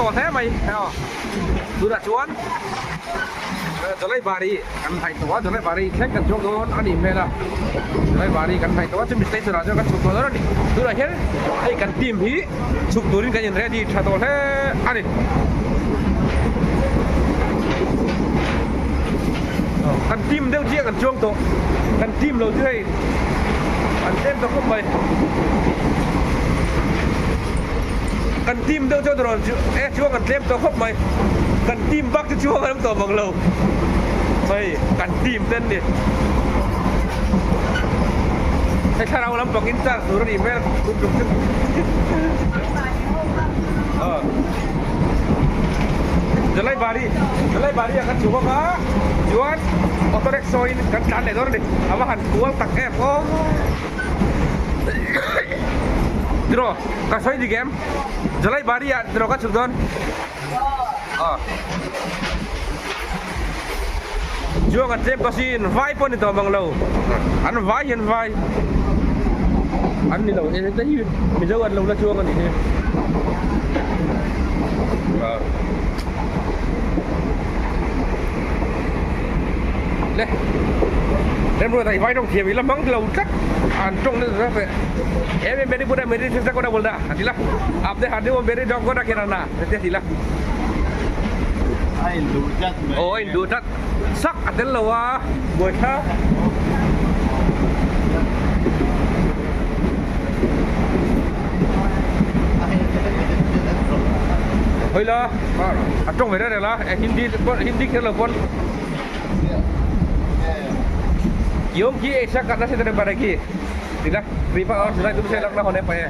to thế mày tôi đã chuan cho lấy bà đi cần phải to cho lấy bà đi khách cần chuộc đó anh em là cho lấy bà đi cần phải to chứ mình thấy rồi cho cần chuộc đó đi tôi đã hết hay cần tìm hí chuộc tôi đến cái gì đi thay to thế anh đi cần tìm đâu chia cần chuông to cần tìm lâu chứ hay cần thêm to không mày cần tim đâu cho rồi chúa cần thêm to khóc mày cần tim bác cho chúa không to bằng lâu mày cần tim tên đi hay sao đâu lắm bằng insta rồi đi về cũng đúng chứ Jalai bari akan coba kah jual otorek soin kan kan itu nih awahan kual tak oh Dro, kasih di game. Jalai bari ya, Dro kan sudah. Jual kan cep kasihin, vai pun itu abang lau. An vai. An ni lau, tadi menjauhan lau lah jual kan ini. Leh, dan menurut saya vai dong dia bilang bang lau cak. Antong ni tu apa? Beri budak beri cerita kau dah boleh dah. Hatilah. Apa hati orang beri dong kau dah kira na. Hatilah. Inducat. Oh inducat. Sak ada lawa. Buat ha. Hoi lah. Antong beri dah lah. Hindi kira pun. Yom ki sak kata saya tidak pada ki. Tidak, riba orang sudah itu saya lakukan apa ya?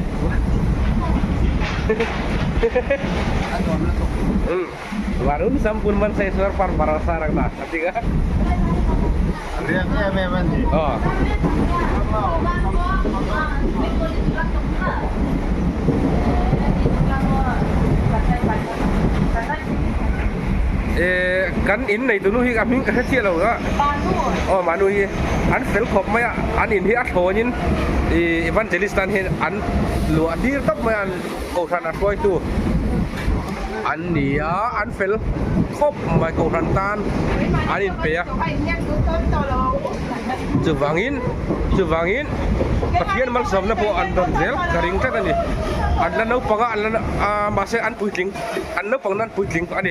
Warun sampun man saya suar para sarang dah, ketika. Riaknya memang. Oh. Kan in này tụi nó hi kami cái chia lâu đó. Mà nuôi anh phải khóc mấy anh in hi ăn thôi nhưng evangelistan hi anh lúa đi tóc mấy anh cầu thần ăn coi tu anh đi anh phải khóc mấy cầu thần tan anh in bè chụp vangin bagian mal somna po an don zel garing kan ni anh là nấu panga anh là masih an puitling anh nấu pang nan puitling anh đi